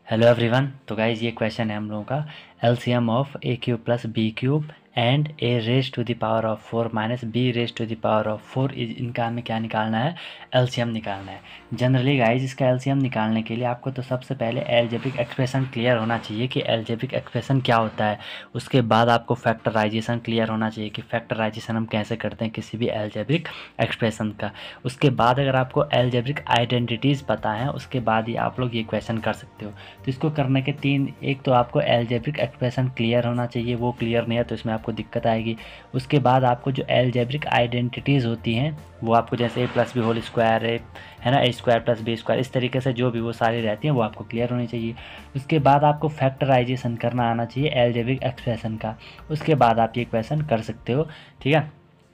Hello everyone. तो guys ये question है हम लोगों का LCM of A cube plus B cube and A raise to the power of 4 minus B raise to the power of 4 इनका हमें क्या निकालना है, एलसीएम निकालना है। जनरली गाइज इसका एलसीएम निकालने के लिए आपको तो सबसे पहले एलजेब्रिक एक्सप्रेशन क्लियर होना चाहिए कि एलजेब्रिक एक्सप्रेशन क्या होता है। उसके बाद आपको फैक्टराइजेशन क्लियर होना चाहिए कि फैक्टराइजेशन हम कैसे करते हैं किसी भी एलजेब्रिक एक्सप्रेशन का। उसके बाद अगर आपको एलजेब्रिक आइडेंटिटीज़ पता है उसके बाद ही आप लोग ये क्वेश्चन कर सकते हो। तो इसको करने के तीन, एक तो आपको एलजेब्रिक एक्सप्रेशन क्लियर होना चाहिए, वो क्लियर नहीं है तो इसमें आपको दिक्कत आएगी। उसके बाद आपको जो एलजेब्रिक आइडेंटिटीज़ होती हैं वो आपको जैसे ए प्लस बी होल स्क्वायर है ना, a square plus b square, इस तरीके से जो भी वो सारी रहती हैं वो आपको क्लियर होनी चाहिए। उसके बाद आपको फैक्टराइजेशन करना आना चाहिए एलजेब्रिक एक्सप्रेशन का। उसके बाद आप ये क्वेश्चन कर सकते हो, ठीक है।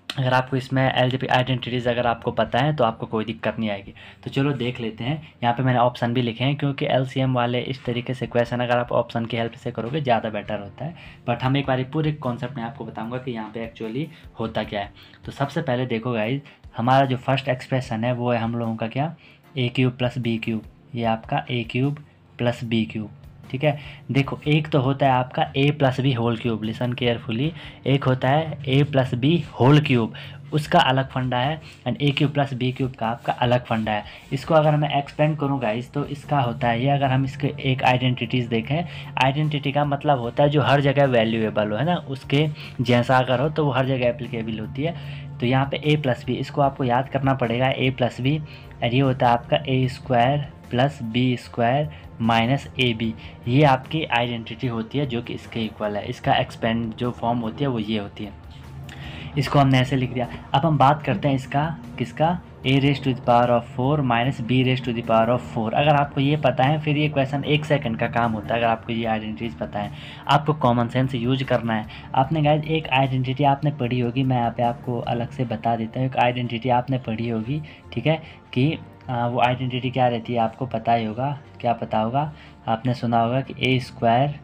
अगर आपको इसमें एलजेब्रिक आइडेंटिटीज़ अगर आपको पता है तो आपको कोई दिक्कत नहीं आएगी। तो चलो देख लेते हैं। यहाँ पे मैंने ऑप्शन भी लिखे हैं क्योंकि एलसीएम वाले इस तरीके से क्वेश्चन अगर आप ऑप्शन की हेल्प से करोगे ज़्यादा बेटर होता है। बट हम एक बार पूरे कॉन्सेप्ट में आपको बताऊंगा कि यहाँ पे एक्चुअली होता क्या है। तो सबसे पहले देखो गाइज, हमारा जो फर्स्ट एक्सप्रेशन है वो है हम लोगों का क्या, A cube plus B cube. ये आपका A cube plus B cube, ठीक है। देखो एक तो होता है आपका a plus B whole cube, listen carefully. एक होता है a plus B whole cube, उसका अलग फंडा है, and A cube plus B cube का आपका अलग फंडा है। इसको अगर मैं एक्सपेंड करूँ गाइस तो इसका होता है ये, अगर हम इसके एक आइडेंटिटीज़ देखें, आइडेंटिटी का मतलब होता है जो हर जगह वैल्यूएबल हो, है ना, उसके जैसा अगर हो तो वो हर जगह एप्लीकेबल होती है। तो यहाँ पे a प्लस बी, इसको आपको याद करना पड़ेगा, a प्लस बी, और ये होता है आपका a square plus b square minus a b. ये आपकी आइडेंटिटी होती है जो कि इसके इक्वल है। इसका एक्सपेंड जो फॉर्म होती है वो ये होती है। इसको हमने ऐसे लिख दिया। अब हम बात करते हैं इसका, किसका, a raise to the power of 4 minus B raise to the power of 4। अगर आपको ये पता है फिर ये क्वेश्चन 1 सेकंड का काम होता है। अगर आपको ये आइडेंटिटीज पता है, आपको कॉमन सेंस यूज करना है। आपने गाइस एक आइडेंटिटी आपने पढ़ी होगी, मैं यहाँ पे आपको अलग से बता देता हूँ। एक आइडेंटिटी आपने पढ़ी होगी, ठीक है, कि वो आइडेंटिटी क्या रहती है आपको पता ही होगा। क्या पता होगा, आपने सुना होगा कि ए स्क्वायर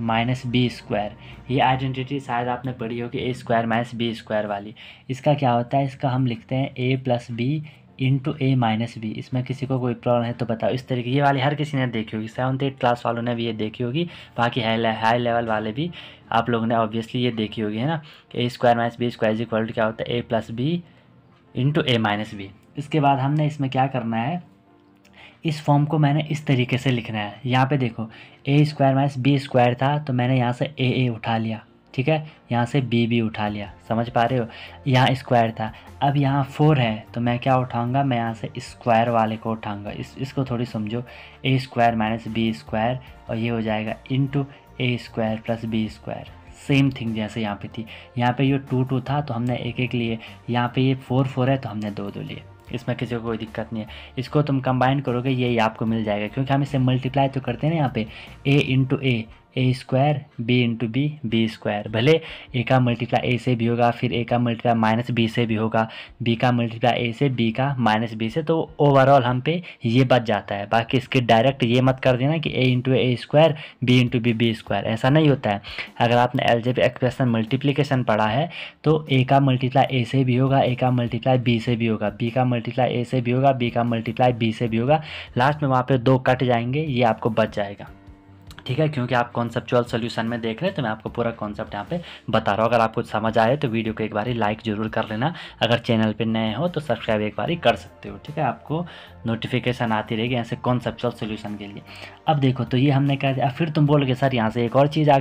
माइनस बी स्क्वायर। ये आइडेंटिटी शायद आपने पढ़ी होगी, ए स्क्वायर माइनस बी स्क्वायर वाली। इसका क्या होता है, इसका हम लिखते हैं ए plus b into a minus B. इसमें किसी को कोई प्रॉब्लम है तो बताओ। इस तरीके ये वाली हर किसी ने देखी होगी, 7th 8th क्लास वालों ने भी ये देखी होगी, बाकी हाई लेवल वाले भी आप लोगों ने ऑब्वियसली ये देखी होगी, है ना। A square minus b square is equal to क्या होता है, a plus b into a minus b. इसके बाद हमने इसमें क्या करना है, इस फॉर्म को मैंने इस तरीके से लिखना है। यहाँ पे देखो ए स्क्वायर माइनस बी स्क्वायर था तो मैंने यहाँ से ए उठा लिया, ठीक है, यहाँ से बी उठा लिया, समझ पा रहे हो। यहाँ स्क्वायर था, अब यहाँ 4 है तो मैं क्या उठाऊंगा, मैं यहाँ से स्क्वायर वाले को उठाऊंगा। इसको थोड़ी समझो, a square minus b square, और ये हो जाएगा into a square plus b square. Same thing जैसे यहाँ पे थी, यहाँ पे ये 2 था तो हमने एक लिए, यहाँ पे ये 4 है तो हमने 2 लिए। इसमें किसी को कोई दिक्कत नहीं है। इसको तुम कंबाइन करोगे यही आपको मिल जाएगा, क्योंकि हम इसे मल्टीप्लाई तो करते हैं ना यहाँ पे, a into a square b into b square. भले ए का मल्टीप्लाई ए से भी होगा, फिर ए का मल्टीप्लाई माइनस बी से भी होगा, बी का मल्टीप्लाई ए से, बी का माइनस बी से, तो ओवरऑल हम पे ये बच जाता है। बाकी इसके डायरेक्ट ये मत कर देना कि a into a square b into b square, ऐसा नहीं होता है। अगर आपने एलजेब्रिक एक्सप्रेशन मल्टीप्लिकेशन पढ़ा है तो ए का मल्टीप्लाई ए से भी होगा, ए का मल्टीप्लाई बी से भी होगा, बी का मल्टीप्लाई ए से भी होगा, बी का मल्टीप्लाई बी से भी होगा। लास्ट में वहाँ पे 2 कट जाएंगे, ये आपको बच जाएगा, ठीक है। क्योंकि आप कॉन्सेप्चुअल सोल्यूशन में देख रहे हैं तो मैं आपको पूरा कॉन्सेप्ट यहाँ पे बता रहा हूँ। अगर आपको समझ आए तो वीडियो को एक बारी लाइक ज़रूर कर लेना। अगर चैनल पे नए हो तो सब्सक्राइब एक बारी कर सकते हो, ठीक है। आपको नोटिफिकेशन आती रहेगी ऐसे कॉन्सेप्चुअल सोल्यूशन के लिए। अब देखो तो ये हमने कर दिया। फिर तुम बोलोगे सर यहाँ से एक और चीज़ आ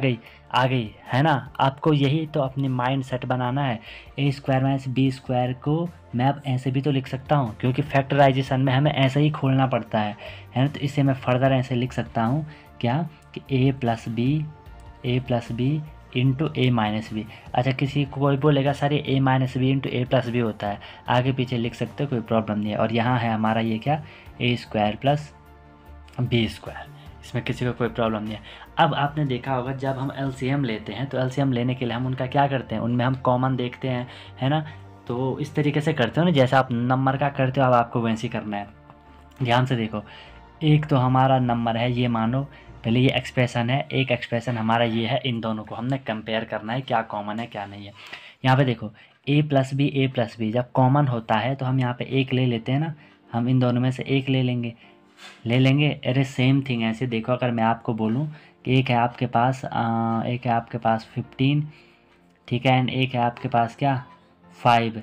गई, है ना। आपको यही तो अपनी माइंड सेट बनाना है। ए स्क्वायर माइनस बी स्क्वायर को मैं अब ऐसे भी तो लिख सकता हूँ, क्योंकि फैक्टराइजेशन में हमें ऐसे ही खोलना पड़ता है ना। तो इसे मैं फर्दर ऐसे लिख सकता हूँ क्या, कि ए plus b into a minus B. अच्छा, किसी को कोई बोलेगा सर ये ए माइनस बी इंटू ए प्लस बी होता है, आगे पीछे लिख सकते हो, कोई प्रॉब्लम नहीं है। और यहाँ है हमारा ये क्या, ए स्क्वायर प्लस बी स्क्वायर, इसमें किसी को कोई प्रॉब्लम नहीं है। अब आपने देखा होगा जब हम एलसीएम लेते हैं तो एलसीएम लेने के लिए हम उनका क्या करते हैं, उनमें हम कॉमन देखते हैं, है ना। तो इस तरीके से करते हो ना, जैसा आप नंबर का करते हो अब आपको वैसे ही करना है। ध्यान से देखो, एक तो हमारा नंबर है, ये मानो पहले ये एक्सप्रेशन है, एक एक्सप्रेशन हमारा ये है, इन दोनों को हमने कंपेयर करना है क्या कॉमन है क्या नहीं है। यहाँ पे देखो ए प्लस बी जब कॉमन होता है तो हम यहाँ पे एक ले लेते हैं ना, हम इन दोनों में से एक ले लेंगे। ले लेंगे। अरे सेम थिंग ऐसे देखो, अगर मैं आपको बोलूँ कि एक है आपके पास 15, ठीक है, एंड एक है आपके पास क्या 5,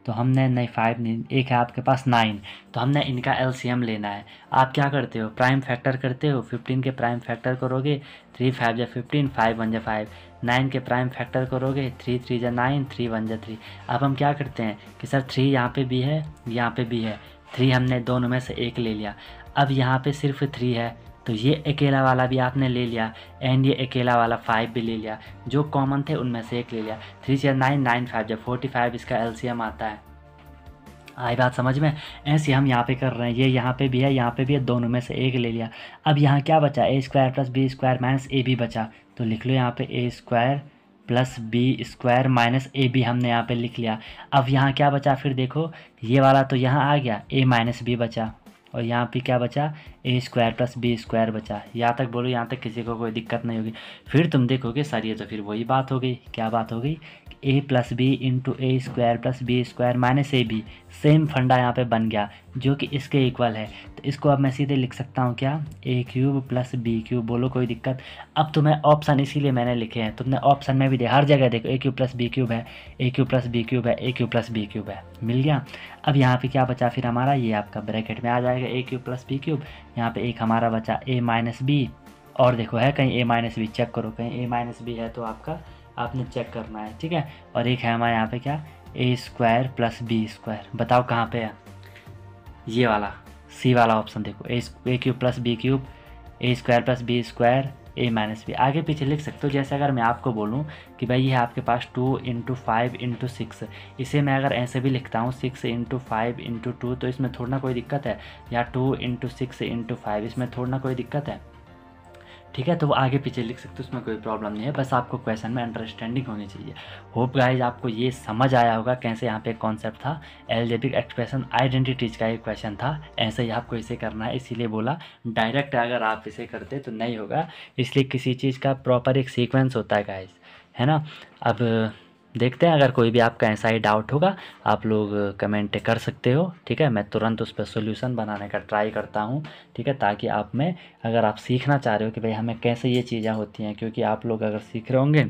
तो हमने नहीं 5 नहीं, एक है आपके पास 9, तो हमने इनका एलसीएम लेना है। आप क्या करते हो, प्राइम फैक्टर करते हो, 15 के प्राइम फैक्टर करोगे 3 5 जा 15, 5 1 जा 5, 9 के प्राइम फैक्टर करोगे 3 3 जा 9, 3 1 जा 3। अब हम क्या करते हैं कि सर 3 यहाँ पे भी है, यहाँ पे भी है, 3 हमने दोनों में से एक ले लिया। अब यहाँ पे सिर्फ 3 है, तो ये अकेला वाला भी आपने ले लिया, एंड ये अकेला वाला 5 भी ले लिया, जो कॉमन थे उनमें से एक ले लिया। 3 4 9, 9 5 जब 45 इसका एलसीएम आता है। आई बात समझ में? ऐसे हम यहाँ पे कर रहे हैं, ये यहाँ पे भी है, यहाँ पे भी है, दोनों में से एक ले लिया। अब यहाँ क्या बचा, a square plus b square minus a b बचा, तो लिख लो यहाँ पे a square plus b square minus a b हमने यहाँ पे लिख लिया। अब यहाँ क्या बचा फिर देखो, ये वाला तो यहाँ आ गया, ए माइनस बी बचा, और यहाँ पे क्या बचा, a square plus b square बचा। यहाँ तक बोलो, यहाँ तक किसी को कोई दिक्कत नहीं होगी। फिर तुम देखोगे सर ये तो फिर वही बात हो गई, क्या बात हो गई, a plus b into a square plus b square minus a b, same फंडा यहाँ पे बन गया जो कि इसके इक्वल है। तो इसको अब मैं सीधे लिख सकता हूँ क्या, A cube plus B cube, बोलो कोई दिक्कत। अब तुम्हें ऑप्शन इसीलिए मैंने लिखे हैं, तुमने ऑप्शन में भी दे, हर जगह देखो ए क्यूब प्लस बी क्यूब है, ए क्यूब प्लस बी क्यूब है, ए क्यूब प्लस बी क्यूब है, मिल गया। अब यहाँ पे क्या बचा फिर हमारा, ये आपका ब्रैकेट में आ जाएगा ए क्यूब प्लस बी क्यूब, यहाँ पे एक हमारा बचा ए माइनस बी, और देखो है कहीं ए माइनस बी, चेक करो कहीं ए माइनस बी है तो आपका आपने चेक करना है, ठीक है। और एक है हमारे यहाँ पे क्या, ए स्क्वायर प्लस बी स्क्वायर, बताओ कहाँ पे है, ये वाला सी वाला ऑप्शन देखो, ए क्यूब प्लस बी क्यूब, ए स्क्वायर प्लस बी स्क्वायर, ए माइनस बी, आगे पीछे लिख सकते हो। जैसे अगर मैं आपको बोलूँ कि भाई ये है आपके पास 2 इंटू 5 इंटू 6, इसे मैं अगर ऐसे भी लिखता हूँ 6 इंटू 5 इंटू 2, तो इसमें थोड़ा ना कोई दिक्कत है, या 2 इंटू 6 इंटू 5, इसमें थोड़ा ना कोई दिक्कत है, ठीक है। तो वो आगे पीछे लिख सकते हो, उसमें कोई प्रॉब्लम नहीं है, बस आपको क्वेश्चन में अंडरस्टैंडिंग होनी चाहिए। होप गाइज आपको ये समझ आया होगा कैसे यहाँ पे कॉन्सेप्ट था, एलजेब्रिक एक्सप्रेशन आइडेंटिटीज का एक क्वेश्चन था, ऐसे ही आपको इसे करना है, इसीलिए बोला डायरेक्ट अगर आप इसे करते तो नहीं होगा, इसलिए किसी चीज़ का प्रॉपर एक सीक्वेंस होता है गाइज, है ना। अब देखते हैं, अगर कोई भी आपका ऐसा ही डाउट होगा आप लोग कमेंट कर सकते हो, ठीक है। मैं तुरंत उस पर सोल्यूशन बनाने का ट्राई करता हूँ, ठीक है, ताकि आप में अगर आप सीखना चाह रहे हो कि भाई हमें कैसे ये चीज़ें होती हैं, क्योंकि आप लोग अगर सीख रहे होंगे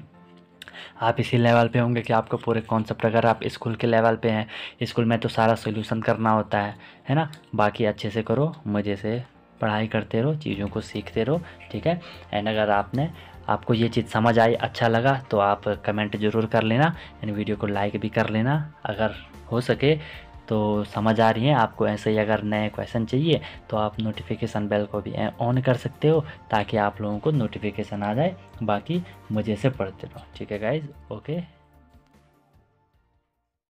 आप इसी लेवल पे होंगे कि आपको पूरे कॉन्सेप्ट, अगर आप स्कूल के लेवल पे हैं, स्कूल में तो सारा सोल्यूशन करना होता है ना। बाकी अच्छे से करो, मज़े से पढ़ाई करते रहो, चीज़ों को सीखते रहो, ठीक है। एंड अगर आपको ये चीज़ समझ आई, अच्छा लगा, तो आप कमेंट ज़रूर कर लेना, एंड वीडियो को लाइक भी कर लेना अगर हो सके तो। समझ आ रही है आपको, ऐसे ही अगर नए क्वेश्चन चाहिए तो आप नोटिफिकेशन बेल को भी ऑन कर सकते हो, ताकि आप लोगों को नोटिफिकेशन आ जाए। बाकी मज़े से पढ़ते रहो, ठीक है गाइज, ओके।